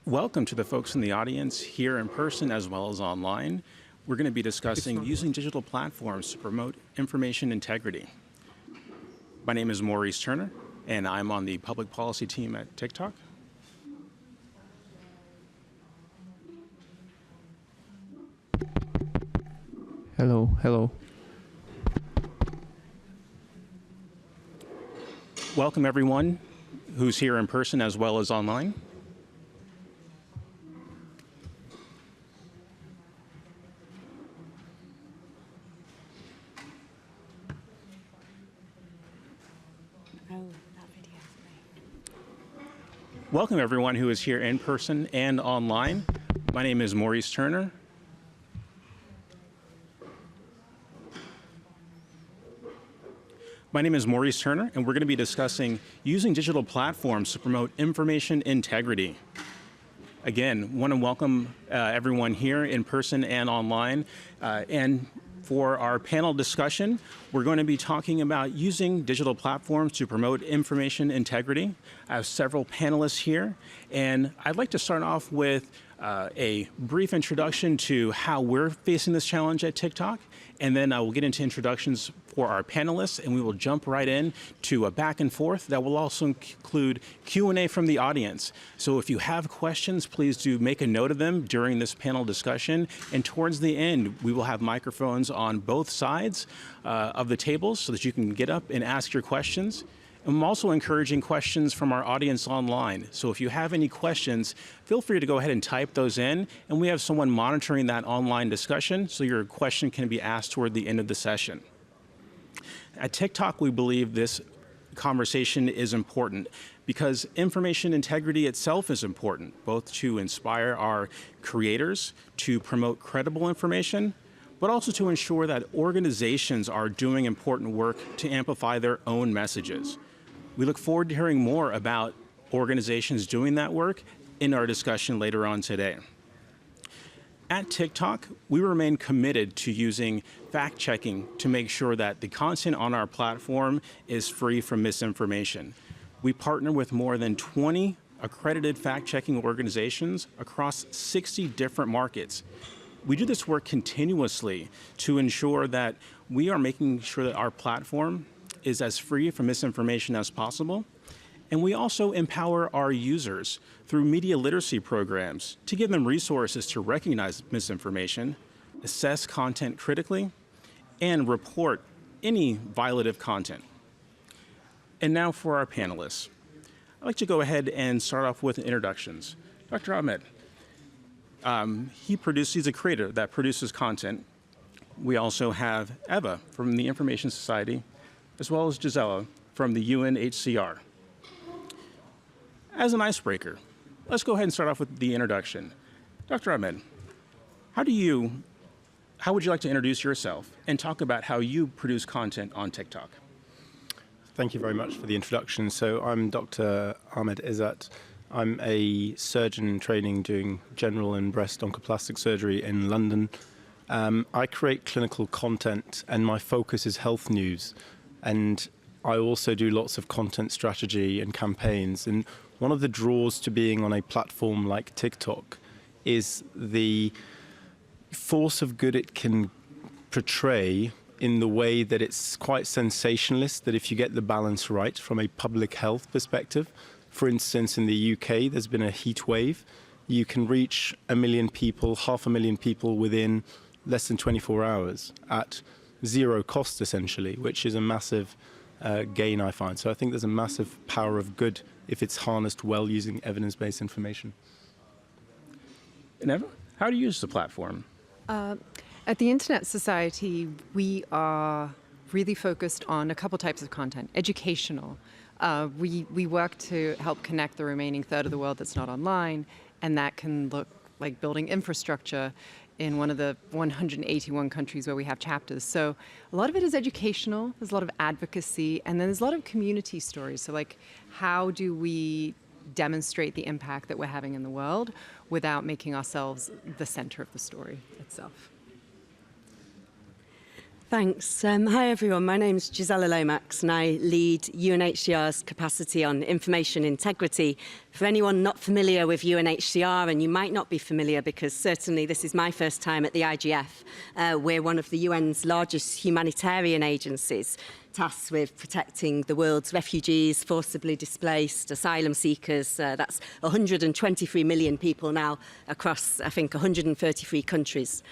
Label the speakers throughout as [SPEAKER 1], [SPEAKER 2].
[SPEAKER 1] Welcome to the folks in the audience here in person as well as online. We're going to be discussing using digital platforms to promote information integrity. My name is Maurice Turner, and I'm on the public policy team at TikTok.
[SPEAKER 2] Hello.
[SPEAKER 1] Welcome everyone who's here in person as well as online. Welcome everyone who is here in person and online. My name is Maurice Turner. My name is Maurice Turner, and we're going to be discussing using digital platforms to promote information integrity. Again, want to welcome everyone here in person and online. And for our panel discussion, we're going to be talking about using digital platforms to promote information integrity. I have several panelists here, and I'd like to start off with a brief introduction to how we're facing this challenge at TikTok, and then I will get into introductions for our panelists, and we will jump right in to a back and forth that will also include Q&A from the audience. So if you have questions, please do make a note of them during this panel discussion, and towards the end, we will have microphones on both sides of the tables so that you can get up and ask your questions. I'm also encouraging questions from our audience online. So if you have any questions, feel free to go ahead and type those in, and we have someone monitoring that online discussion, so your question can be asked toward the end of the session. At TikTok, we believe this conversation is important because information integrity itself is important, both to inspire our creators to promote credible information, but also to ensure that organizations are doing important work to amplify their own messages. We look forward to hearing more about organizations doing that work in our discussion later on today. At TikTok, we remain committed to using fact-checking to make sure that the content on our platform is free from misinformation. We partner with more than 20 accredited fact-checking organizations across 60 different markets. We do this work continuously to ensure that we are making sure that our platform is as free from misinformation as possible. And we also empower our users through media literacy programs to give them resources to recognize misinformation, assess content critically, and report any violative content. And now for our panelists. I'd like to go ahead and start off with introductions. Dr. Ahmed, he's a creator that produces content. We also have Eva from the Information Society, as well as Gisela from the UNHCR. As an icebreaker, let's go ahead and start off with the introduction. Dr. Ahmed, how would you like to introduce yourself and talk about how you produce content on TikTok?
[SPEAKER 3] Thank you very much for the introduction. So I'm Dr. Ahmed Izzat. I'm a surgeon in training doing general and breast oncoplastic surgery in London. I create clinical content and my focus is health news. And I also do lots of content strategy and campaigns. And one of the draws to being on a platform like TikTok is the force of good it can portray in the way that it's quite sensationalist, that if you get the balance right from a public health perspective, for instance, in the UK, there's been a heat wave. You can reach 1 million people, 500,000 people within less than 24 hours at zero cost, essentially, which is a massive gain, I find. So I think there's a massive power of good if it's harnessed well using evidence-based information.
[SPEAKER 1] And Eva, how do you use the platform?
[SPEAKER 4] At the Internet Society, we are really focused on a couple types of content. Educational. We work to help connect the remaining third of the world that's not online, and that can look like building infrastructure in one of the 181 countries where we have chapters. So a lot of it is educational, there's a lot of advocacy, and then there's a lot of community stories. So like, how do we demonstrate the impact that we're having in the world without making ourselves the center of the story itself?
[SPEAKER 5] Thanks. Hi everyone, my name's Gisela Lomax and I lead UNHCR's capacity on information integrity. For anyone not familiar with UNHCR, and you might not be familiar because certainly this is my first time at the IGF, we're one of the UN's largest humanitarian agencies, tasked with protecting the world's refugees, forcibly displaced, asylum seekers. That's 123 million people now across, I think, 133 countries.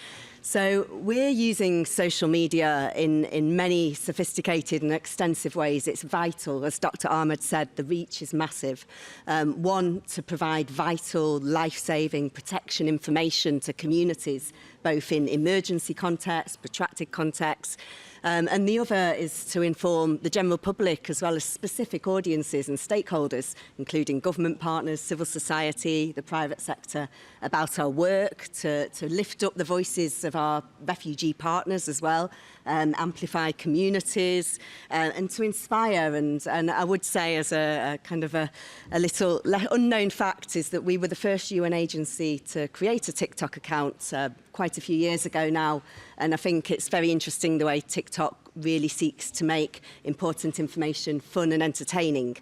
[SPEAKER 5] So we're using social media in many sophisticated and extensive ways. It's vital, as Dr. Ahmed said, the reach is massive. One, to provide vital, life-saving protection information to communities, both in emergency contexts, protracted contexts, and the other is to inform the general public as well as specific audiences and stakeholders, including government partners, civil society, the private sector, about our work, to lift up the voices of our refugee partners as well, amplify communities, and to inspire. And I would say, as a kind of a little unknown fact, is that we were the first UN agency to create a TikTok account quite a few years ago now. And I think it's very interesting the way TikTok really seeks to make important information fun and entertaining,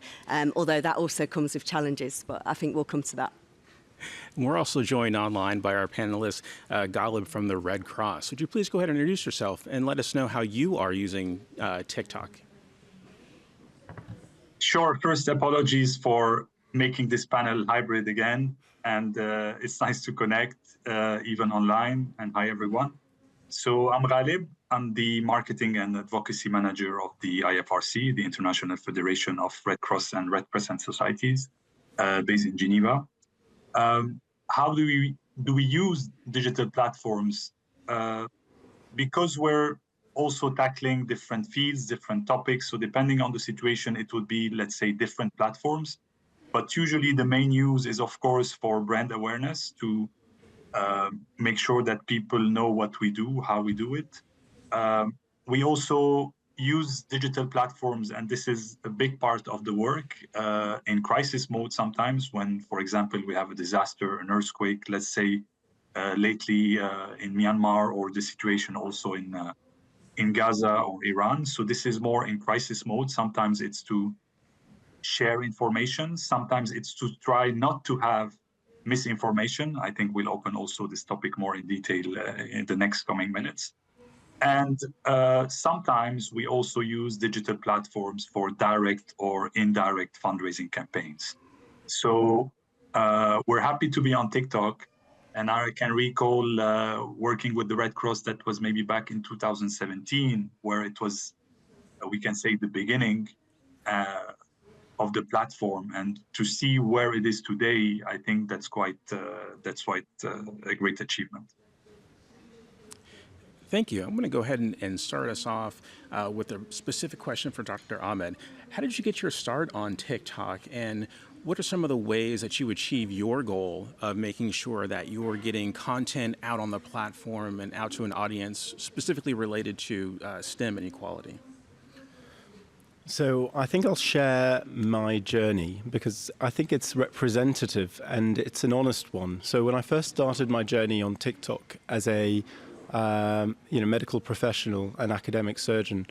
[SPEAKER 5] although that also comes with challenges, but I think we'll come to that.
[SPEAKER 1] We're also joined online by our panelist, Galib from the Red Cross. Would you please go ahead and introduce yourself and let us know how you are using TikTok?
[SPEAKER 6] Sure. First, apologies for making this panel hybrid again. And it's nice to connect even online. And hi, everyone. So I'm Galib. I'm the Marketing and Advocacy Manager of the IFRC, the International Federation of Red Cross and Red Crescent Societies, based in Geneva. How do we use digital platforms? Because we're also tackling different fields, different topics. So depending on the situation, it would be, let's say, different platforms. But usually the main use is, of course, for brand awareness to make sure that people know what we do, how we do it. We also use digital platforms, and this is a big part of the work, in crisis mode sometimes when, for example, we have a disaster, an earthquake, let's say, lately in Myanmar, or the situation also in Gaza or Iran. So this is more in crisis mode. Sometimes it's to share information. Sometimes it's to try not to have misinformation. I think we'll open also this topic more in detail in the next coming minutes. And sometimes we also use digital platforms for direct or indirect fundraising campaigns. So we're happy to be on TikTok. And I can recall working with the Red Cross, that was maybe back in 2017, where it was, we can say, the beginning of the platform. And to see where it is today, I think that's quite a great achievement.
[SPEAKER 1] Thank you. I'm going to go ahead and start us off with a specific question for Dr. Ahmed. How did you get your start on TikTok, and what are some of the ways that you achieve your goal of making sure that you're getting content out on the platform and out to an audience specifically related to STEM and equality?
[SPEAKER 3] So I think I'll share my journey because I think it's representative and it's an honest one. So when I first started my journey on TikTok as a medical professional and academic surgeon,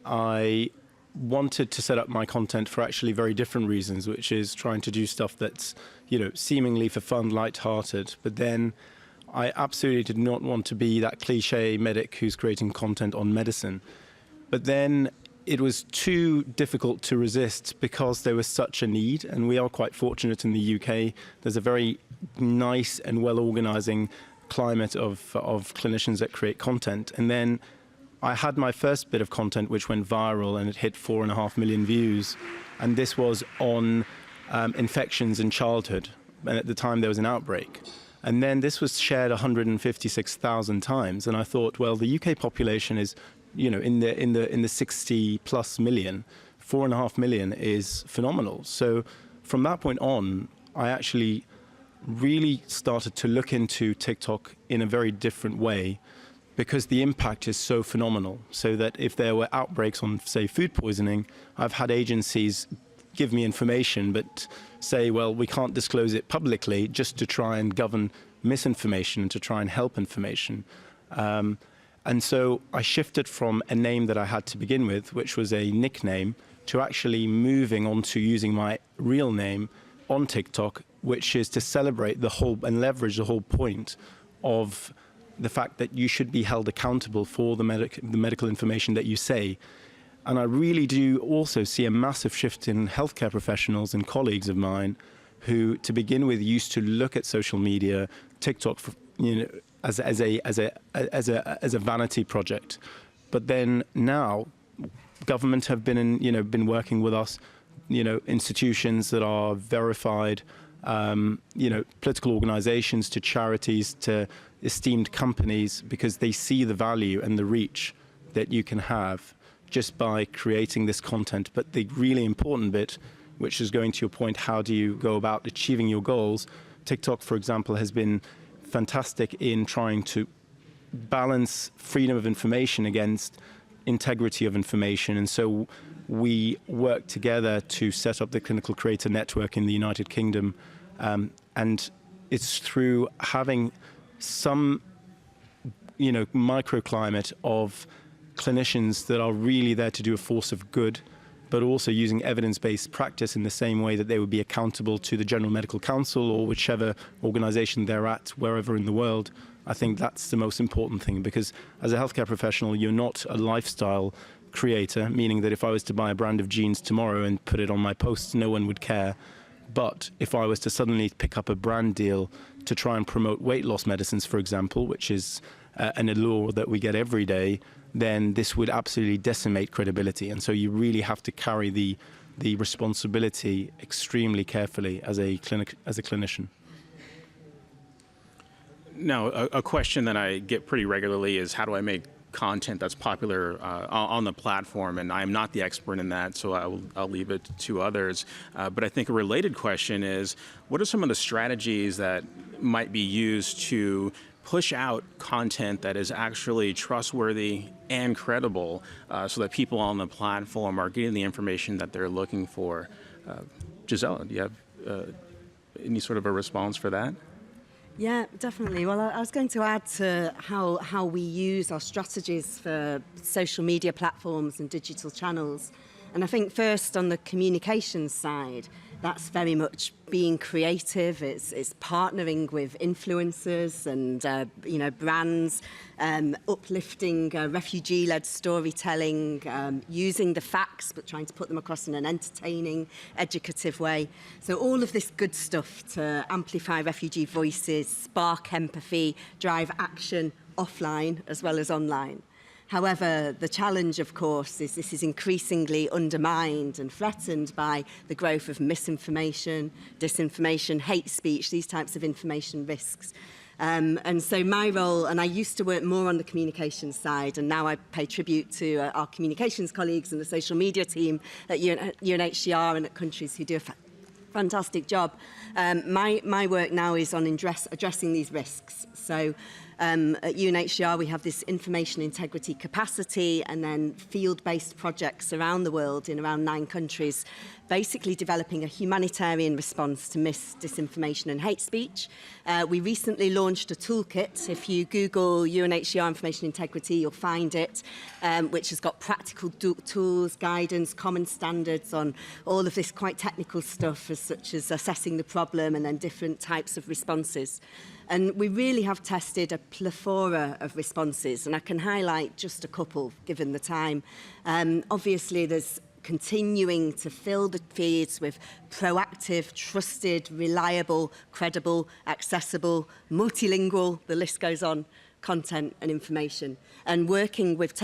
[SPEAKER 3] I wanted to set up my content for actually very different reasons, which is trying to do stuff that's, seemingly for fun, lighthearted. But then I absolutely did not want to be that cliche medic who's creating content on medicine. But then it was too difficult to resist because there was such a need, and we are quite fortunate in the UK. There's a very nice and well-organizing climate of clinicians that create content. And then I had my first bit of content which went viral, and it hit 4.5 million views. And this was on infections in childhood. And at the time there was an outbreak. And then this was shared 156,000 times. And I thought, well, the UK population is, in the 60 plus million. 4.5 million is phenomenal. So from that point on, I actually really started to look into TikTok in a very different way, because the impact is so phenomenal. So that if there were outbreaks on, say, food poisoning, I've had agencies give me information but say, well, we can't disclose it publicly, just to try and govern misinformation and to try and help information. And so I shifted from a name that I had to begin with, which was a nickname, to actually moving on to using my real name on TikTok, which is to celebrate the whole and leverage the whole point of the fact that you should be held accountable for the medical information that you say. And I really do also see a massive shift in healthcare professionals and colleagues of mine who, to begin with, used to look at social media, TikTok, as a vanity project. But then now, government have been working with us, institutions that are verified, political organizations, to charities, to esteemed companies, because they see the value and the reach that you can have just by creating this content. But the really important bit, which is going to your point, how do you go about achieving your goals? TikTok, for example, has been fantastic in trying to balance freedom of information against integrity of information. And so we work together to set up the Clinical Creator Network in the United Kingdom. And it's through having some, microclimate of clinicians that are really there to do a force of good, but also using evidence-based practice in the same way that they would be accountable to the General Medical Council or whichever organization they're at, wherever in the world. I think that's the most important thing, because as a healthcare professional, you're not a lifestyle creator, meaning that if I was to buy a brand of jeans tomorrow and put it on my posts, no one would care. But if I was to suddenly pick up a brand deal to try and promote weight loss medicines, for example, which is an allure that we get every day, then this would absolutely decimate credibility. And so you really have to carry the responsibility extremely carefully as a clinician.
[SPEAKER 1] Now, a question that I get pretty regularly is, how do I make content that's popular on the platform? And I'm not the expert in that, so I'll leave it to others. But I think a related question is, what are some of the strategies that might be used to push out content that is actually trustworthy and credible, so that people on the platform are getting the information that they're looking for? Gisela, do you have any sort of a response for that?
[SPEAKER 5] Yeah, definitely. Well, I was going to add to how we use our strategies for social media platforms and digital channels. And I think first on the communications side, that's very much being creative. It's partnering with influencers and brands, uplifting refugee-led storytelling, using the facts but trying to put them across in an entertaining, educative way. So all of this good stuff to amplify refugee voices, spark empathy, drive action offline as well as online. However, the challenge, of course, is this is increasingly undermined and threatened by the growth of misinformation, disinformation, hate speech, these types of information risks. And so my role, and I used to work more on the communications side, and now I pay tribute to our communications colleagues and the social media team at UNHCR and at countries who do a fantastic job. My work now is on addressing these risks. So at UNHCR, we have this information integrity capacity and then field-based projects around the world in around 9 countries, basically developing a humanitarian response to disinformation and hate speech. We recently launched a toolkit. If you Google UNHCR information integrity, you'll find it, which has got practical tools, guidance, common standards on all of this quite technical stuff, such as assessing the problem and then different types of responses. And we really have tested a plethora of responses, and I can highlight just a couple, given the time. Obviously, there's continuing to fill the feeds with proactive, trusted, reliable, credible, accessible, multilingual, the list goes on, content and information, and working with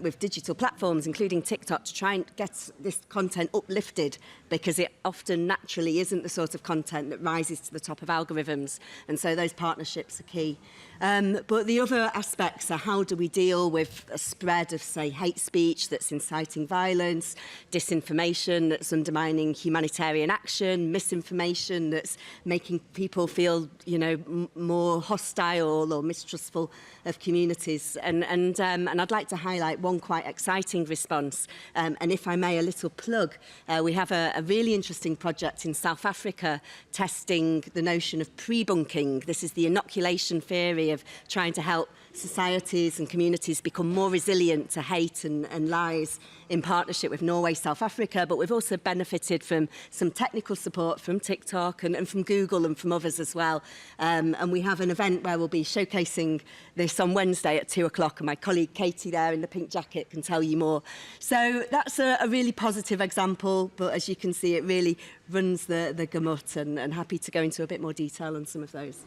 [SPEAKER 5] with digital platforms, including TikTok, to try and get this content uplifted, because it often naturally isn't the sort of content that rises to the top of algorithms, and so those partnerships are key. But the other aspects are, how do we deal with a spread of, say, hate speech that's inciting violence, disinformation that's undermining humanitarian action, misinformation that's making people feel, more hostile or mistrustful of communities. And I'd like to highlight one quite exciting response. And if I may, a little plug. We have a really interesting project in South Africa testing the notion of pre-bunking. This is the inoculation theory of trying to help societies and communities become more resilient to hate and lies in partnership with Norway, South Africa, but we've also benefited from some technical support from TikTok and from Google and from others as well. And we have an event where we'll be showcasing this on Wednesday at 2 o'clock, and my colleague Katie there in the pink jacket can tell you more. So that's a really positive example, but as you can see, it really runs the gamut, and happy to go into a bit more detail on some of those.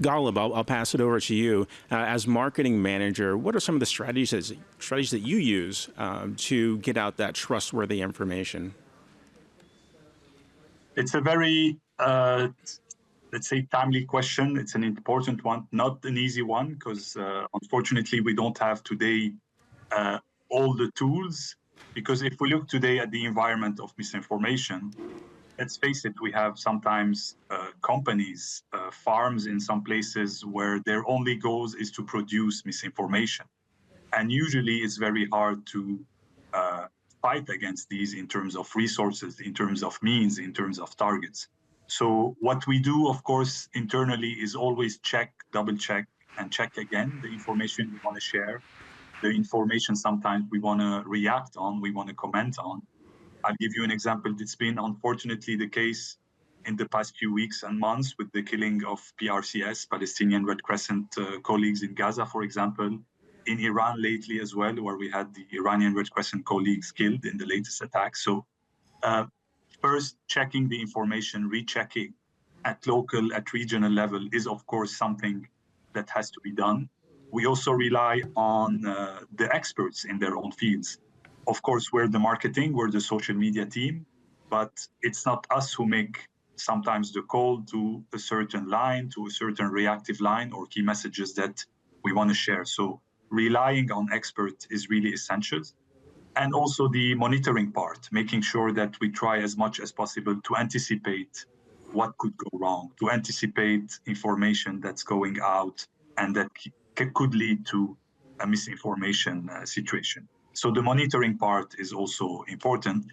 [SPEAKER 1] Galib, I'll pass it over to you. As marketing manager, what are some of the strategies that you use to get out that trustworthy information?
[SPEAKER 6] It's a very, let's say, timely question. It's an important one, not an easy one, because unfortunately we don't have today all the tools. Because if we look today at the environment of misinformation, let's face it, we have sometimes companies, farms in some places where their only goal is to produce misinformation. And usually it's very hard to fight against these in terms of resources, in terms of means, in terms of targets. So what we do, of course, internally is always check, double check, and check again the information we want to share, the information sometimes we want to react on, we want to comment on. I'll give you an example. It's been unfortunately the case in the past few weeks and months with the killing of PRCS, Palestinian Red Crescent colleagues in Gaza, for example, in Iran lately as well, where we had the Iranian Red Crescent colleagues killed in the latest attack. So first, checking the information, rechecking at local, at regional level is, of course, something that has to be done. We also rely on the experts in their own fields. Of course, we're the marketing, we're the social media team, but it's not us who make sometimes the call to a certain line, to a certain reactive line or key messages that we want to share. So relying on experts is really essential. And also the monitoring part, making sure that we try as much as possible to anticipate what could go wrong, to anticipate information that's going out and that could lead to a misinformation situation. So the monitoring part is also important.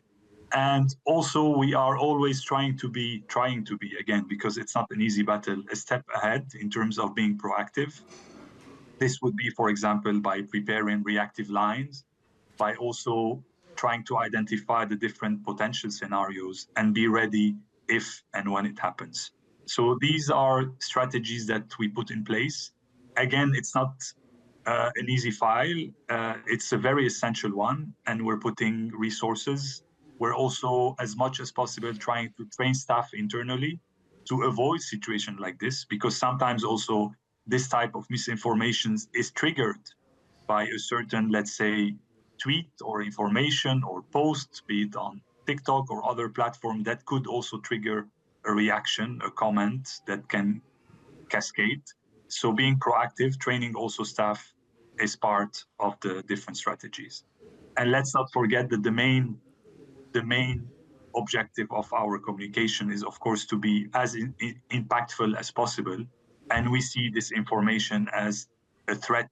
[SPEAKER 6] And also we are always trying to be, again, because it's not an easy battle, a step ahead in terms of being proactive. This would be, for example, by preparing reactive lines, by also trying to identify the different potential scenarios and be ready if and when it happens. So these are strategies that we put in place. Again, it's not an easy file. It's a very essential one, and we're putting resources. We're also, as much as possible, trying to train staff internally to avoid situations like this, because sometimes also this type of misinformation is triggered by a certain, let's say, tweet or information or post, be it on TikTok or other platform, that could also trigger a reaction, a comment that can cascade. So being proactive, training also staff is part of the different strategies. And let's not forget that the main objective of our communication is, of course, to be as impactful as possible. And we see this information as a threat,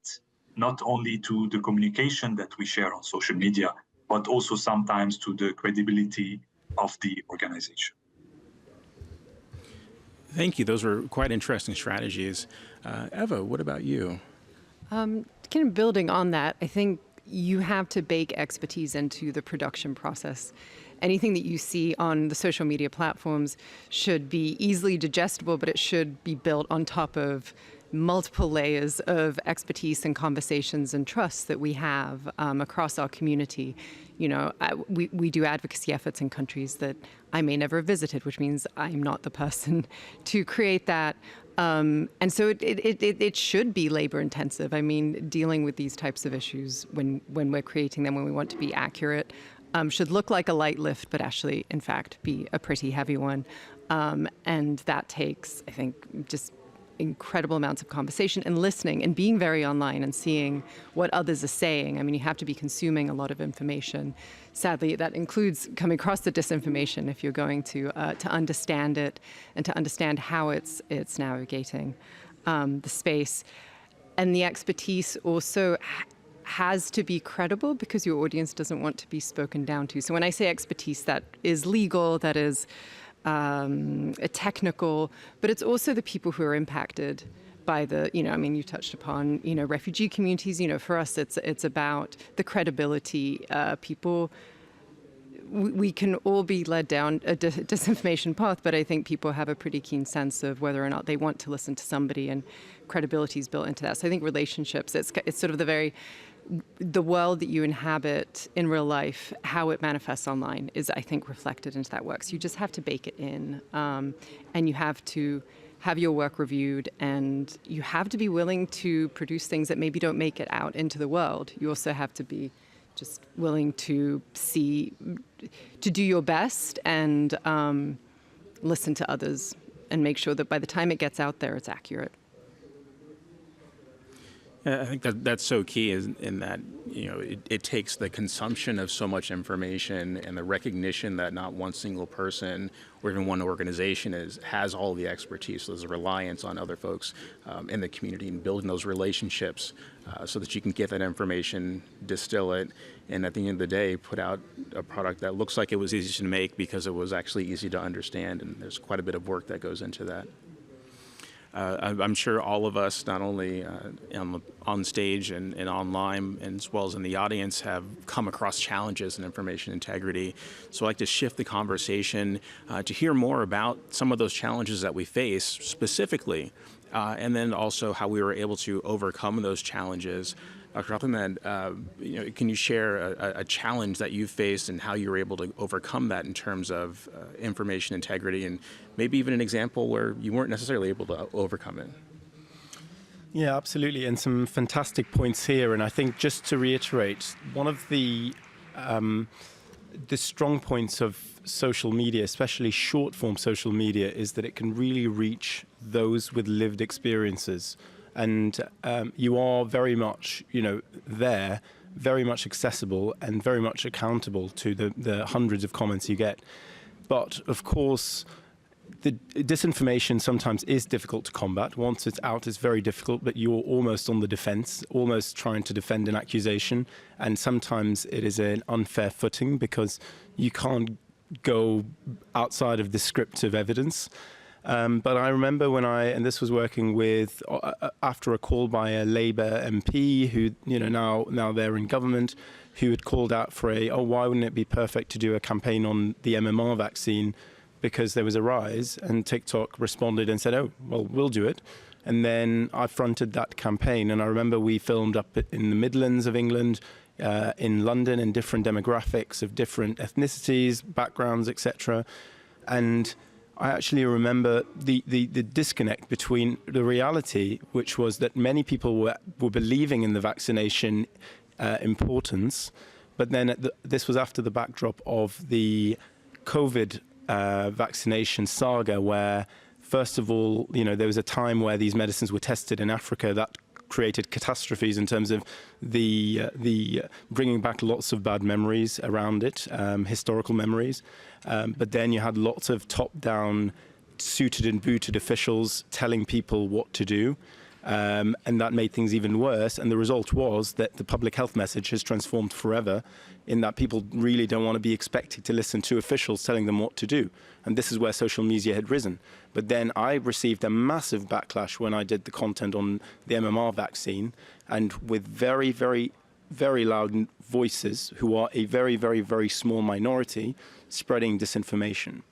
[SPEAKER 6] not only to the communication that we share on social media, but also sometimes to the credibility of the organization.
[SPEAKER 1] Thank you. Those were quite interesting strategies. Eva, what about you?
[SPEAKER 4] Kind of building on that, I think you have to bake expertise into the production process. Anything that you see on the social media platforms should be easily digestible, but it should be built on top of multiple layers of expertise and conversations and trust that we have across our community. You know, we do advocacy efforts in countries that I may never have visited, which means I'm not the person to create that. And so it should be labor intensive. I mean, dealing with these types of issues when we're creating them, when we want to be accurate, should look like a light lift, but actually, in fact, be a pretty heavy one. And that takes, I think, just incredible amounts of conversation and listening and being very online and seeing what others are saying. I mean, you have to be consuming a lot of information. Sadly, that includes coming across the disinformation if you're going to understand it and to understand how it's navigating the space. And the expertise also has to be credible because your audience doesn't want to be spoken down to. So when I say expertise, that is legal, that is technical, but it's also the people who are impacted by the, I mean, you touched upon, refugee communities. For us, it's about the credibility. We can all be led down a disinformation path, but I think people have a pretty keen sense of whether or not they want to listen to somebody, and credibility is built into that. So I think relationships, it's sort of the world that you inhabit in real life, how it manifests online is, I think, reflected into that work. So you just have to bake it in, and you have to have your work reviewed, and you have to be willing to produce things that maybe don't make it out into the world. You also have to be just willing to do your best and listen to others and make sure that by the time it gets out there, it's accurate.
[SPEAKER 1] I think that's so key in that, it takes the consumption of so much information and the recognition that not one single person or even one organization has all the expertise. So there's a reliance on other folks in the community and building those relationships so that you can get that information, distill it, and at the end of the day, put out a product that looks like it was easy to make because it was actually easy to understand. And there's quite a bit of work that goes into that. I'm sure all of us, not only on stage and online, and as well as in the audience, have come across challenges in information integrity. So I'd like to shift the conversation to hear more about some of those challenges that we face specifically, and then also how we were able to overcome those challenges. Dr. Ahmed, can you share a challenge that you faced and how you were able to overcome that in terms of information integrity, and maybe even an example where you weren't necessarily able to overcome it?
[SPEAKER 3] Yeah, absolutely. And some fantastic points here. And I think just to reiterate, one of the strong points of social media, especially short form social media, is that it can really reach those with lived experiences. And you are very much, there, very much accessible and very much accountable to the hundreds of comments you get. But of course, the disinformation sometimes is difficult to combat. Once it's out, it's very difficult, but you're almost on the defense, almost trying to defend an accusation. And sometimes it is an unfair footing because you can't go outside of descriptive evidence. But I remember and this was working with, after a call by a Labour MP who, now they're in government, who had called out for why wouldn't it be perfect to do a campaign on the MMR vaccine because there was a rise, and TikTok responded and said, we'll do it. And then I fronted that campaign, and I remember we filmed up in the Midlands of England, in London, in different demographics of different ethnicities, backgrounds, etc. And I actually remember the disconnect between the reality, which was that many people were believing in the vaccination importance, but then this was after the backdrop of the COVID vaccination saga, where first of all, there was a time where these medicines were tested in Africa that created catastrophes in terms of the bringing back lots of bad memories around it, historical memories. But then you had lots of top-down, suited and booted officials telling people what to do. And that made things even worse. And the result was that the public health message has transformed forever, in that people really don't want to be expected to listen to officials telling them what to do. And this is where social media had risen. But then I received a massive backlash when I did the content on the MMR vaccine, and with very, very, very loud voices who are a very, very, very small minority spreading disinformation.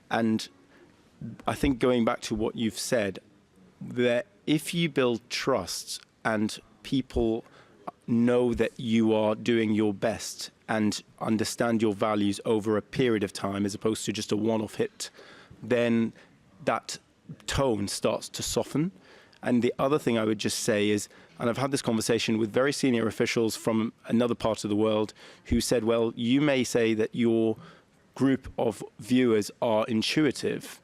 [SPEAKER 3] And I think going back to what you've said, that if you build trust and people know that you are doing your best and understand your values over a period of time as opposed to just a one-off hit, then that tone starts to soften. And the other thing I would just say is, and I've had this conversation with very senior officials from another part of the world who said, well, you may say that your group of viewers are intuitive,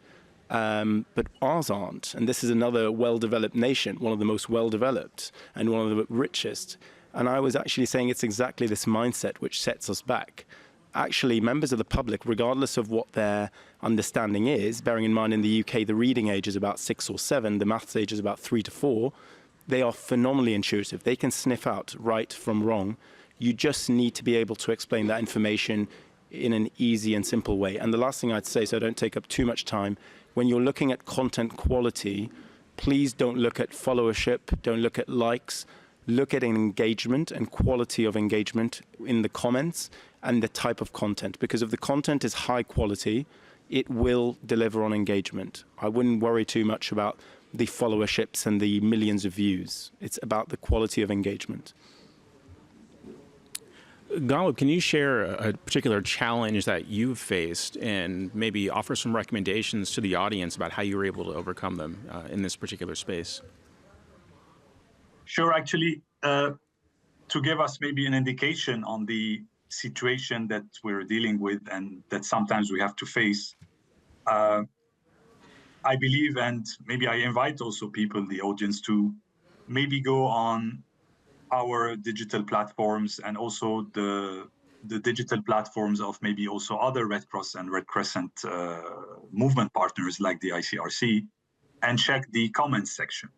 [SPEAKER 3] but ours aren't. And this is another well-developed nation, one of the most well-developed and one of the richest. And I was actually saying it's exactly this mindset which sets us back. Actually, members of the public, regardless of what their understanding is, bearing in mind in the UK the reading age is about 6 or 7, the maths age is about 3 to 4, they are phenomenally intuitive. They can sniff out right from wrong. You just need to be able to explain that information in an easy and simple way. And the last thing I'd say, so I don't take up too much time, when you're looking at content quality, please don't look at followership, don't look at likes, look at engagement and quality of engagement in the comments and the type of content. Because if the content is high quality, it will deliver on engagement. I wouldn't worry too much about the followerships and the millions of views. It's about the quality of engagement.
[SPEAKER 1] Galib, can you share a particular challenge that you've faced and maybe offer some recommendations to the audience about how you were able to overcome them in this particular space?
[SPEAKER 6] Sure, actually, to give us maybe an indication on the situation that we're dealing with and that sometimes we have to face, I believe, and maybe I invite also people, the audience, to maybe go on our digital platforms and also the digital platforms of maybe also other Red Cross and Red Crescent movement partners like the ICRC, and check the comments section.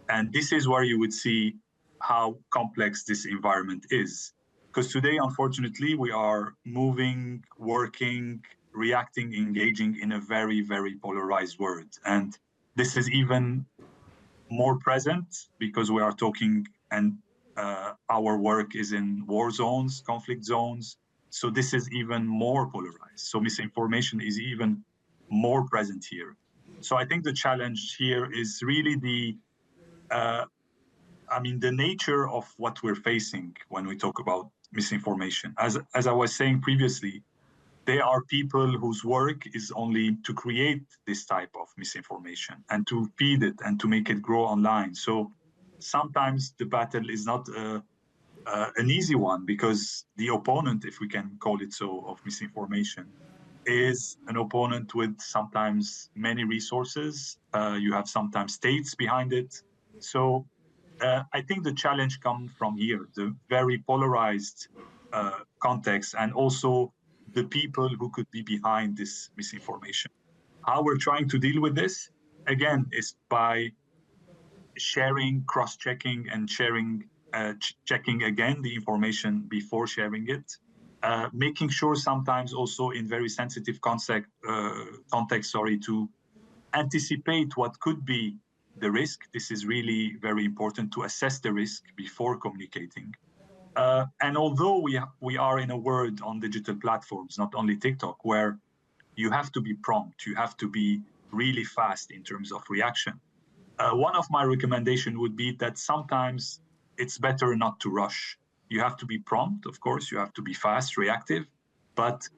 [SPEAKER 6] And this is where you would see how complex this environment is. Because today, unfortunately, we are moving, working, reacting, engaging in a very, very polarized world. And this is even more present because we are talking and our work is in war zones, conflict zones. So this is even more polarized. So misinformation is even more present here. So I think the challenge here is really the nature of what we're facing when we talk about misinformation. As I was saying previously, there are people whose work is only to create this type of misinformation and to feed it and to make it grow online. So sometimes the battle is not an easy one because the opponent, if we can call it so, of misinformation is an opponent with sometimes many resources. You have sometimes states behind it. So I think the challenge comes from here, the very polarized context and also the people who could be behind this misinformation. How we're trying to deal with this, again, is by sharing, cross-checking and sharing, checking again the information before sharing it, making sure sometimes also in very sensitive context, to anticipate what could be the risk. This is really very important to assess the risk before communicating. And although we are in a world on digital platforms, not only TikTok, where you have to be prompt, you have to be really fast in terms of reaction. One of my recommendations would be that sometimes it's better not to rush. You have to be prompt, of course, you have to be fast, reactive, but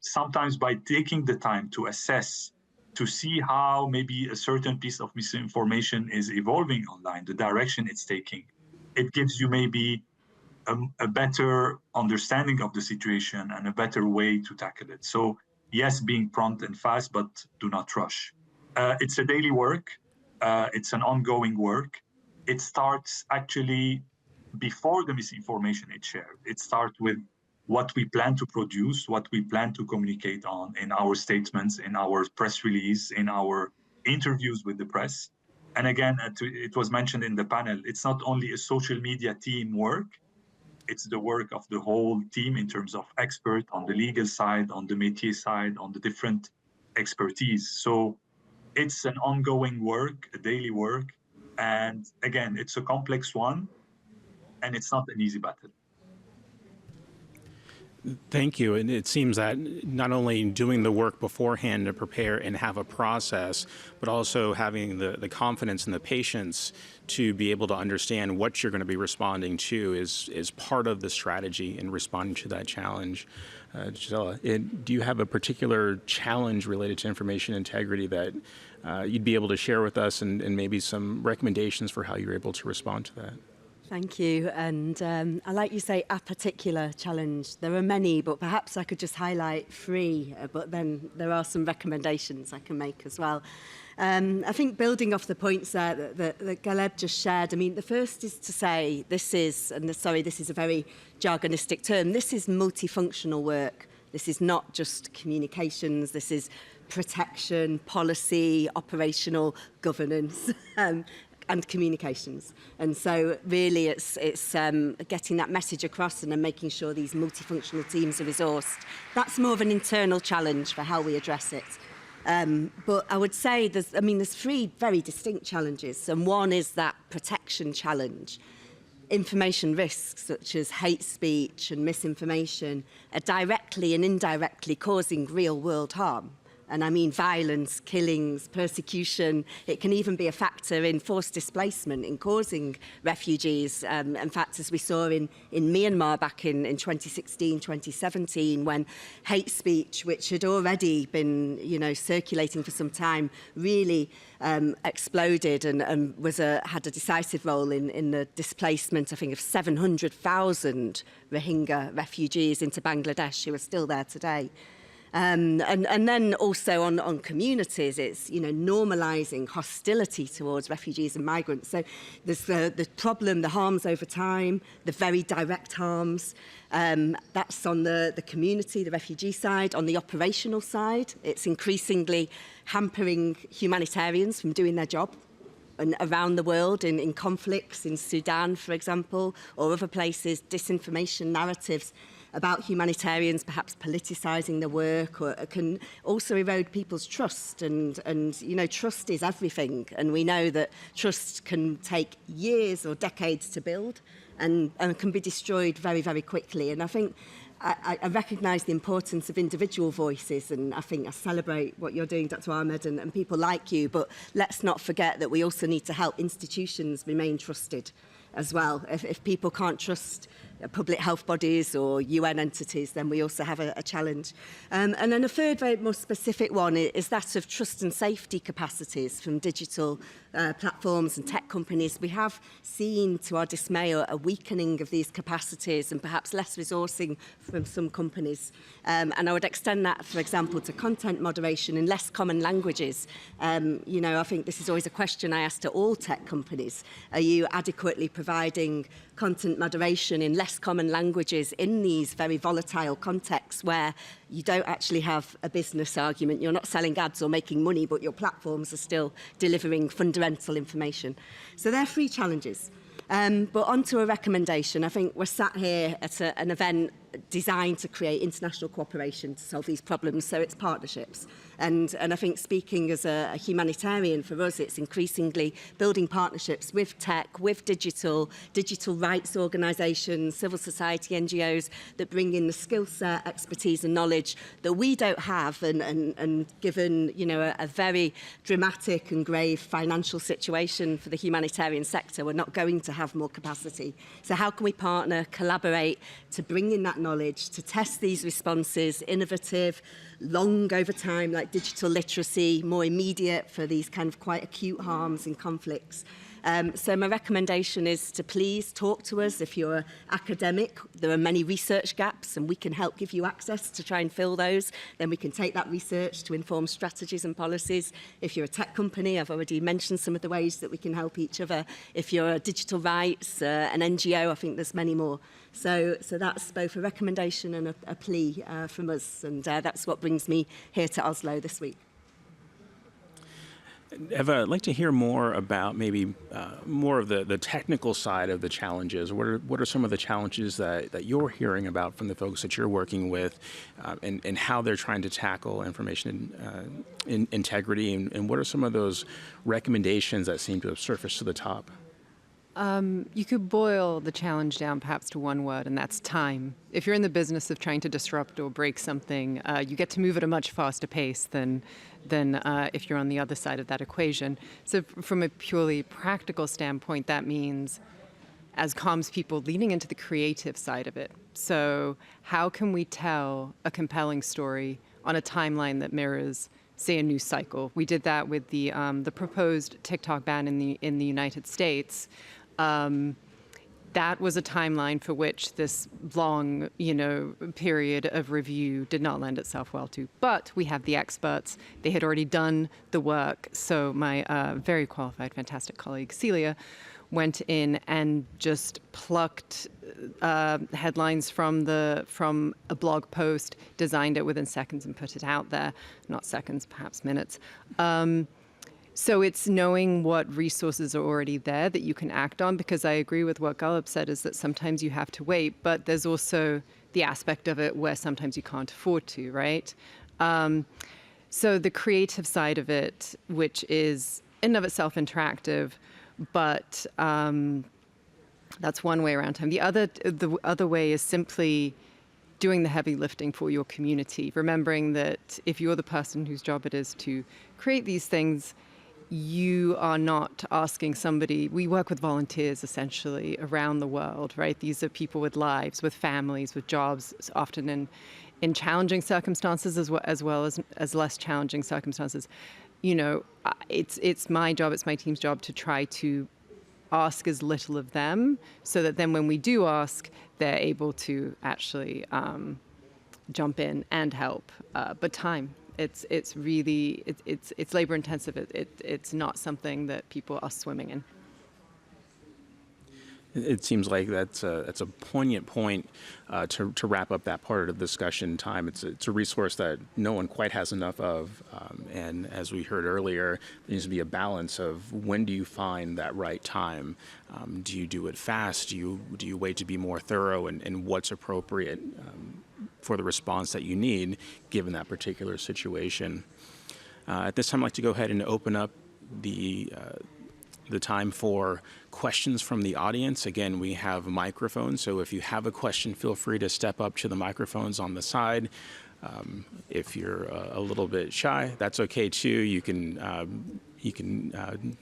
[SPEAKER 6] sometimes by taking the time to assess, to see how maybe a certain piece of misinformation is evolving online, the direction it's taking, it gives you maybe a better understanding of the situation and a better way to tackle it. So yes, being prompt and fast, but do not rush. It's a daily work. It's an ongoing work. It starts actually before the misinformation is shared. It starts with what we plan to produce, what we plan to communicate on in our statements, in our press release, in our interviews with the press. And again, it was mentioned in the panel, it's not only a social media team work, it's the work of the whole team in terms of expert on the legal side, on the métier side, on the different expertise. So it's an ongoing work, a daily work. And again, it's a complex one, and it's not an easy battle.
[SPEAKER 1] Thank you. And it seems that not only doing the work beforehand to prepare and have a process, but also having the confidence and the patience to be able to understand what you're going to be responding to is part of the strategy in responding to that challenge. Gisela, do you have a particular challenge related to information integrity that you'd be able to share with us and maybe some recommendations for how you're able to respond to that?
[SPEAKER 5] Thank you. And I like you say a particular challenge. There are many, but perhaps I could just highlight 3, but then there are some recommendations I can make as well. I think building off the points there that Galib just shared, I mean, the first is to say this is a very jargonistic term, this is multifunctional work. This is not just communications, this is protection, policy, operational governance. And communications. And so really it's getting that message across and then making sure these multifunctional teams are resourced. That's more of an internal challenge for how we address it. But I would say there's three very distinct challenges, and one is that protection challenge. Information risks such as hate speech and misinformation are directly and indirectly causing real-world harm. And I mean violence, killings, persecution. It can even be a factor in forced displacement, in causing refugees. In fact, as we saw in Myanmar back in 2016, 2017, when hate speech, which had already been circulating for some time, really exploded and had a decisive role in the displacement, I think, of 700,000 Rohingya refugees into Bangladesh, who are still there today. And then also on communities, it's normalising hostility towards refugees and migrants. So there's the problem, the harms over time, the very direct harms. That's on the community, the refugee side. On the operational side, it's increasingly hampering humanitarians from doing their job. And around the world, in conflicts, in Sudan, for example, or other places, disinformation narratives about humanitarians perhaps politicising the work, or can also erode people's trust. And trust is everything. And we know that trust can take years or decades to build and can be destroyed very, very quickly. And I think I recognise the importance of individual voices, and I think I celebrate what you're doing, Dr. Ahmed, and people like you. But let's not forget that we also need to help institutions remain trusted as well. If people can't trust public health bodies or UN entities, then we also have a challenge. And then a third, very more specific one is that of trust and safety capacities from digital platforms and tech companies. We have seen, to our dismay, a weakening of these capacities and perhaps less resourcing from some companies. And I would extend that, for example, to content moderation in less common languages. I think this is always a question I ask to all tech companies. Are you adequately providing content moderation in less common languages in these very volatile contexts where you don't actually have a business argument, you're not selling ads or making money, but your platforms are still delivering fundamental information? So there are three challenges. But onto a recommendation. I think we're sat here at an event designed to create international cooperation to solve these problems, so it's partnerships. And I think, speaking as a humanitarian, for us it's increasingly building partnerships with tech, with digital rights organisations, civil society NGOs that bring in the skill set, expertise and knowledge that we don't have, and given a very dramatic and grave financial situation for the humanitarian sector, we're not going to have more capacity. So how can we partner, collaborate to bring in that knowledge, to test these responses, innovative, long over time, like digital literacy, more immediate for these kind of quite acute harms and conflicts. So my recommendation is to please talk to us. If you're academic, there are many research gaps and we can help give you access to try and fill those. Then we can take that research to inform strategies and policies. If you're a tech company, I've already mentioned some of the ways that we can help each other. If you're a digital rights, an NGO, I think there's many more. So that's both a recommendation and a plea from us, and that's what brings me here to Oslo this week.
[SPEAKER 1] Eva, I'd like to hear more about maybe more of the technical side of the challenges. What are some of the challenges that you're hearing about from the folks that you're working with, and how they're trying to tackle information integrity, and what are some of those recommendations that seem to have surfaced to the top?
[SPEAKER 4] You could boil the challenge down perhaps to one word, and that's time. If you're in the business of trying to disrupt or break something, you get to move at a much faster pace than if you're on the other side of that equation. So from a purely practical standpoint, that means, as comms people, leaning into the creative side of it. So how can we tell a compelling story on a timeline that mirrors, say, a news cycle? We did that with the proposed TikTok ban in the United States. That was a timeline for which this long, period of review did not lend itself well to. But we have the experts. They had already done the work. So my very qualified, fantastic colleague, Celia, went in and just plucked headlines from a blog post, designed it within seconds and put it out there. Not seconds, perhaps minutes. So it's knowing what resources are already there that you can act on, because I agree with what Gallup said, is that sometimes you have to wait, but there's also the aspect of it where sometimes you can't afford to, right? So the creative side of it, which is in and of itself interactive, but that's one way around time. The other way is simply doing the heavy lifting for your community, remembering that if you're the person whose job it is to create these things, you are not asking somebody. We work with volunteers essentially around the world, right? These are people with lives, with families, with jobs, often in challenging circumstances as well as less challenging circumstances. You know, it's my job, it's my team's job to try to ask as little of them, so that then when we do ask, they're able to actually jump in and help. But time, it's really labor intensive. It's not something that people are swimming in.
[SPEAKER 1] It seems like that's a poignant point to wrap up that part of the discussion. Time. It's a resource that no one quite has enough of, and as we heard earlier, there needs to be a balance of when do you find that right time. Do you do it fast? Do you wait to be more thorough, and what's appropriate for the response that you need given that particular situation? At this time, I'd like to go ahead and open up the time for questions from the audience. Again, we have microphones, so if you have a question, feel free to step up to the microphones on the side. If you're a little bit shy, that's okay too. You can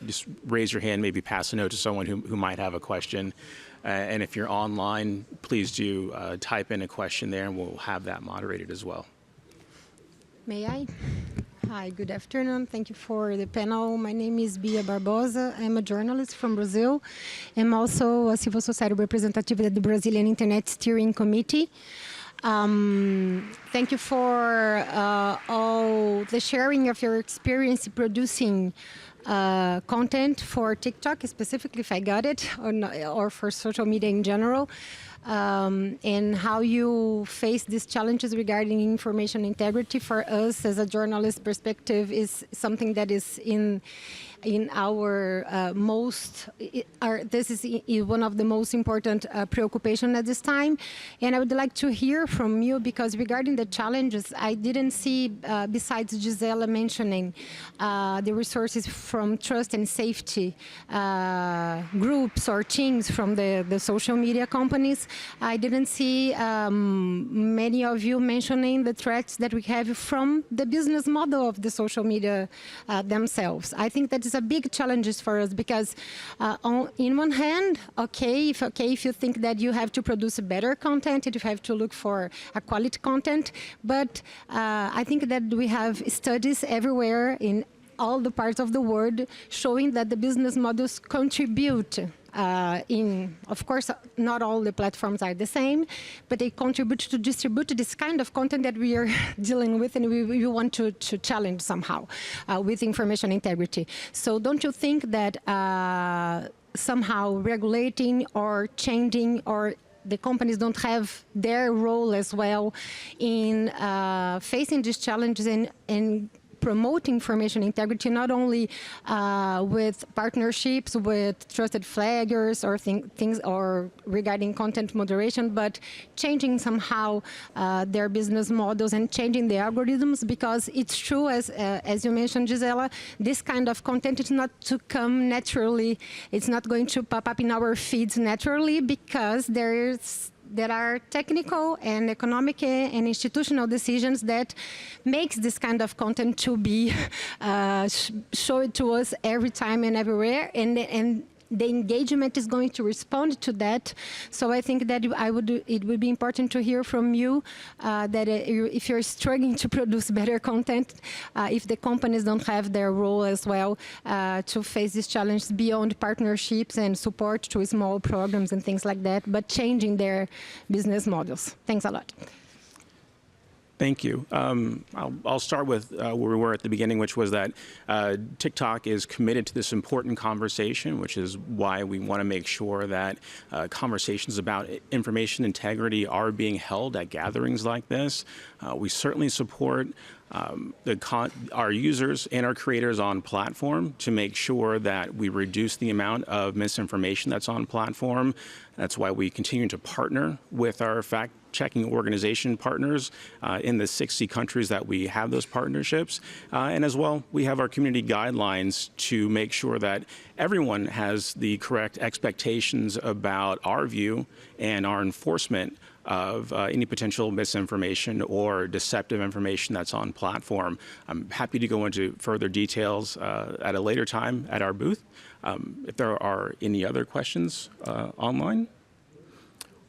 [SPEAKER 1] just raise your hand, maybe pass a note to someone who might have a question. And if you're online, please do type in a question there, and we'll have that moderated as well.
[SPEAKER 7] May I? Hi, good afternoon. Thank you for the panel. My name is Bia Barbosa. I'm a journalist from Brazil. I'm also a civil society representative at the Brazilian Internet Steering Committee. Thank you for all the sharing of your experience producing content for TikTok, specifically if I got it, or for social media in general. And how you face these challenges regarding information integrity for us as a journalist perspective is something that is in our this is one of the most important preoccupation at this time. And I would like to hear from you, because regarding the challenges, I didn't see, besides Gisela mentioning the resources from trust and safety groups or teams from the social media companies, I didn't see many of you mentioning the threats that we have from the business model of the social media themselves. I think that is a big challenge for us, because in one hand, if you think that you have to produce better content, you have to look for a quality content, but I think that we have studies everywhere in all the parts of the world showing that the business models contribute of course, not all the platforms are the same, but they contribute to distribute this kind of content that we are dealing with, and we want to challenge somehow with information integrity. So don't you think that somehow regulating or changing, or the companies don't have their role as well in facing these challenges and promoting information integrity, not only with partnerships with trusted flaggers or things or regarding content moderation, but changing somehow their business models and changing the algorithms? Because it's true, as you mentioned, Gisela, this kind of content is not to come naturally. It's not going to pop up in our feeds naturally, because there are technical and economic and institutional decisions that makes this kind of content to be shown to us every time and everywhere, and the engagement is going to respond to that. So I think that it would be important to hear from you that if you're struggling to produce better content, if the companies don't have their role as well to face this challenge beyond partnerships and support to small programs and things like that, but changing their business models. Thanks a lot.
[SPEAKER 1] Thank you. I'll start with where we were at the beginning, which was that TikTok is committed to this important conversation, which is why we want to make sure that conversations about information integrity are being held at gatherings like this. We certainly support our users and our creators on platform to make sure that we reduce the amount of misinformation that's on platform. That's why we continue to partner with our fact-checking organization partners in the 60 countries that we have those partnerships. And as well, we have our community guidelines to make sure that everyone has the correct expectations about our view and our enforcement of any potential misinformation or deceptive information that's on platform. I'm happy to go into further details at a later time at our booth. If there are any other questions online,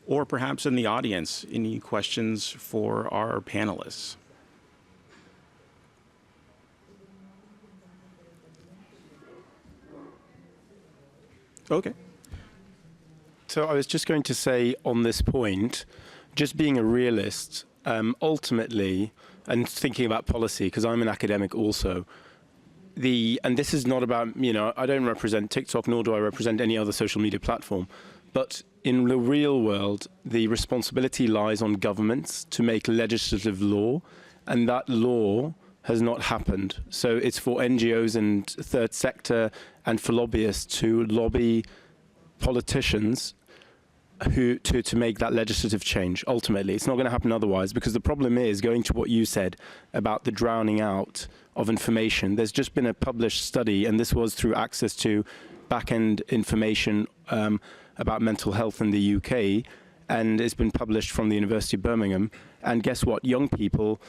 [SPEAKER 1] or perhaps in the audience, any questions for our panelists? Okay.
[SPEAKER 3] So I was just going to say on this point, just being a realist, ultimately, and thinking about policy, because I'm an academic also, and this is not about, I don't represent TikTok, nor do I represent any other social media platform, but in the real world, the responsibility lies on governments to make legislative law, and that law has not happened. So it's for NGOs and third sector and for lobbyists to lobby politicians to make that legislative change. Ultimately, it's not going to happen otherwise, because the problem is, going to what you said about the drowning out of information, there's just been a published study, and this was through access to back-end information about mental health in the UK, and it's been published from the University of Birmingham. And guess what? Young people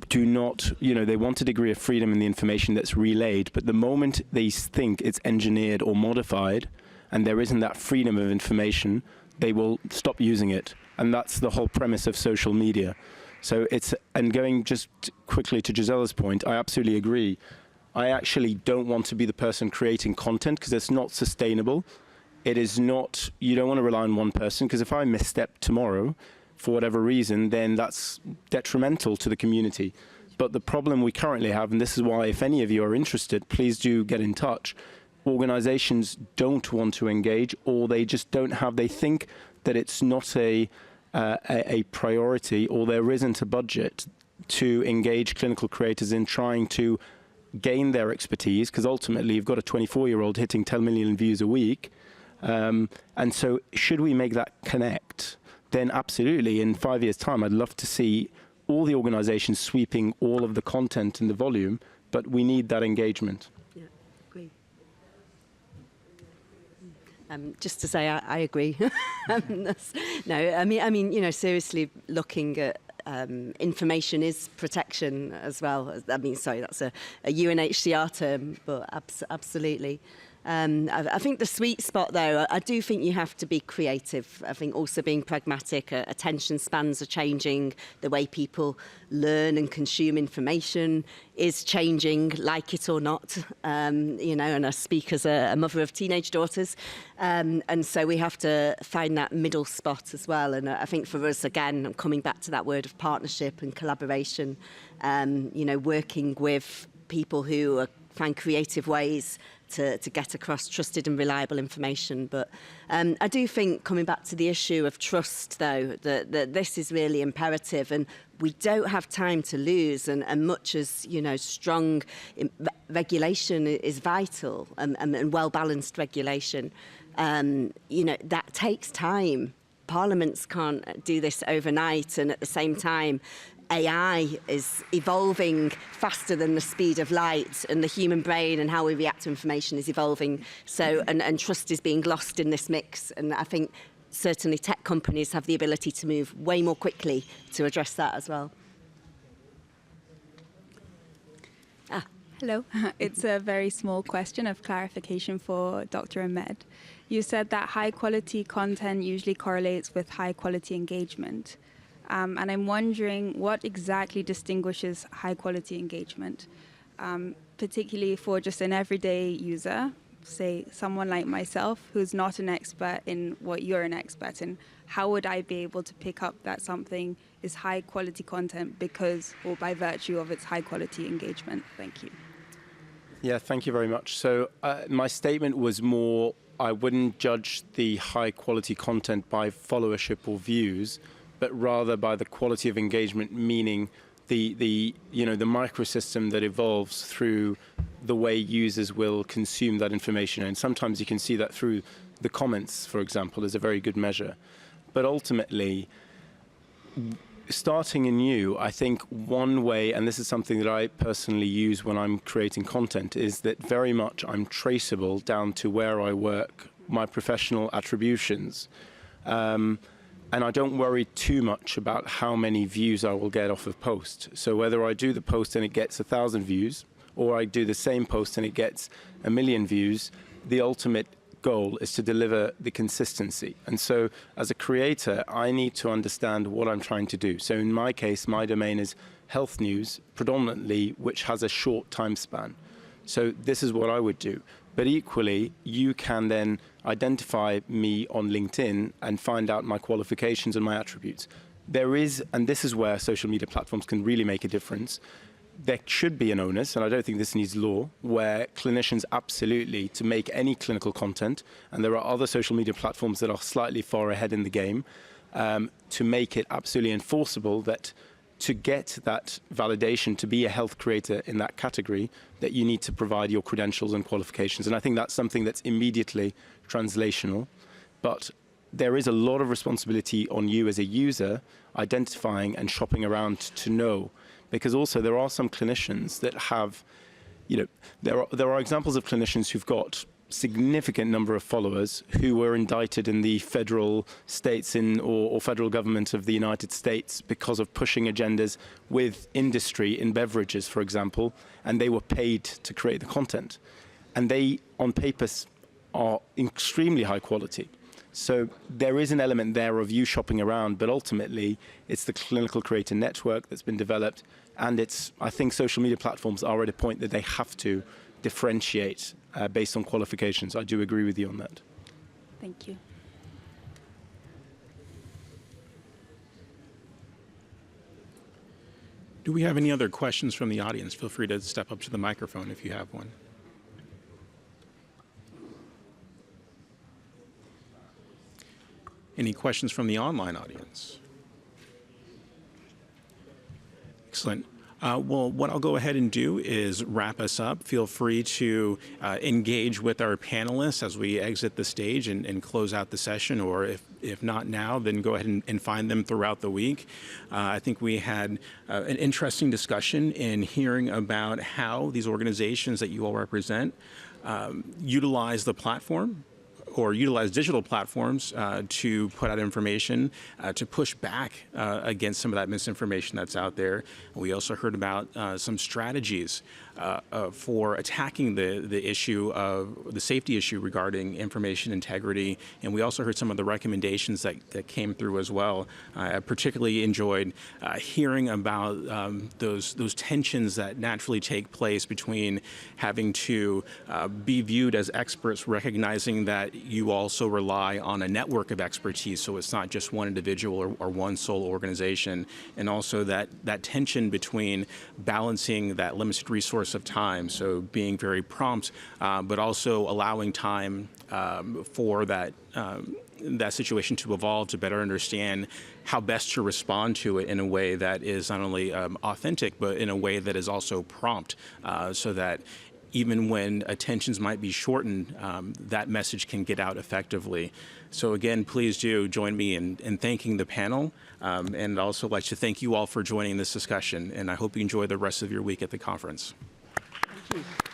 [SPEAKER 3] do not, they want a degree of freedom in the information that's relayed, but the moment they think it's engineered or modified, and there isn't that freedom of information, they will stop using it. And that's the whole premise of social media. So and going just quickly to Gisella's point, I absolutely agree. I actually don't want to be the person creating content, because it's not sustainable. It is not, you don't want to rely on one person, because if I misstep tomorrow, for whatever reason, then that's detrimental to the community. But the problem we currently have, and this is why if any of you are interested, please do get in touch. Organizations don't want to engage, or they just don't have, they think that it's not a priority, or there isn't a budget to engage clinical creators in trying to gain their expertise, because ultimately you've got a 24-year-old hitting 10 million views a week. And so should we make that connect, then absolutely, in 5 years' time, I'd love to see all the organizations sweeping all of the content and the volume, but we need that engagement.
[SPEAKER 5] Yeah, agree. Just to say, I agree. No, I mean, seriously, looking at information is protection as well. I mean, sorry, that's a UNHCR term, but absolutely. I think the sweet spot, though, I do think you have to be creative. I think also being pragmatic. Attention spans are changing. The way people learn and consume information is changing, like it or not. And I speak as a mother of teenage daughters. And so we have to find that middle spot as well. And I think for us, again, I'm coming back to that word of partnership and collaboration, working with people who find creative ways to get across trusted and reliable information. But I do think, coming back to the issue of trust, though, that this is really imperative, and we don't have time to lose. And much as, strong regulation is vital, and well-balanced regulation, that takes time. Parliaments can't do this overnight, and at the same time, AI is evolving faster than the speed of light, and the human brain and how we react to information is evolving. So, and trust is being lost in this mix. And I think certainly tech companies have the ability to move way more quickly to address that as well.
[SPEAKER 8] Hello. It's a very small question of clarification for Dr. Ahmed. You said that high-quality content usually correlates with high-quality engagement. And I'm wondering what exactly distinguishes high-quality engagement, particularly for just an everyday user, say someone like myself who's not an expert in what you're an expert in. How would I be able to pick up that something is high-quality content because, or by virtue of its high-quality engagement? Thank you.
[SPEAKER 3] Yeah, thank you very much. So my statement was more, I wouldn't judge the high-quality content by followership or views, but rather by the quality of engagement, meaning the microsystem that evolves through the way users will consume that information. And sometimes you can see that through the comments, for example, is a very good measure. But ultimately, starting anew, I think one way, and this is something that I personally use when I'm creating content, is that very much I'm traceable down to where I work, my professional attributions. And I don't worry too much about how many views I will get off of post. So whether I do the post and it gets 1,000 views, or I do the same post and it gets 1 million views, the ultimate goal is to deliver the consistency. And so as a creator, I need to understand what I'm trying to do. So in my case, my domain is health news, predominantly, which has a short time span. So this is what I would do. But equally, you can then identify me on LinkedIn and find out my qualifications and my attributes. There is, and this is where social media platforms can really make a difference, there should be an onus, and I don't think this needs law, where clinicians absolutely, to make any clinical content, and there are other social media platforms that are slightly far ahead in the game, to make it absolutely enforceable that to get that validation to be a health creator in that category, that you need to provide your credentials and qualifications. And I think that's something that's immediately translational. But there is a lot of responsibility on you as a user identifying and shopping around to know. Because also there are some clinicians that have, there are examples of clinicians who've got significant number of followers who were indicted in the federal states or federal government of the United States because of pushing agendas with industry in beverages, for example, and they were paid to create the content. And they, on paper, are extremely high quality. So there is an element there of you shopping around, but ultimately it's the clinical creator network that's been developed, and I think social media platforms are at a point that they have to differentiate based on qualifications. I do agree with you on that.
[SPEAKER 8] Thank you.
[SPEAKER 1] Do we have any other questions from the audience? Feel free to step up to the microphone if you have one. Any questions from the online audience? Excellent. Well, what I'll go ahead and do is wrap us up. Feel free to engage with our panelists as we exit the stage and close out the session, or if not now, then go ahead and find them throughout the week. I think we had an interesting discussion in hearing about how these organizations that you all represent utilize the platform or utilize digital platforms to put out information, to push back against some of that misinformation that's out there. We also heard about some strategies for attacking the issue of the safety issue regarding information integrity, and we also heard some of the recommendations that came through as well. I particularly enjoyed hearing about those tensions that naturally take place between having to be viewed as experts, recognizing that you also rely on a network of expertise, so it's not just one individual or one sole organization, and also that tension between balancing that limited resource of time, so being very prompt, but also allowing time for that situation to evolve, to better understand how best to respond to it in a way that is not only authentic, but in a way that is also prompt, so that even when attentions might be shortened, that message can get out effectively. So again, please do join me in thanking the panel, and I'd also like to thank you all for joining this discussion, and I hope you enjoy the rest of your week at the conference.
[SPEAKER 5] Thank you.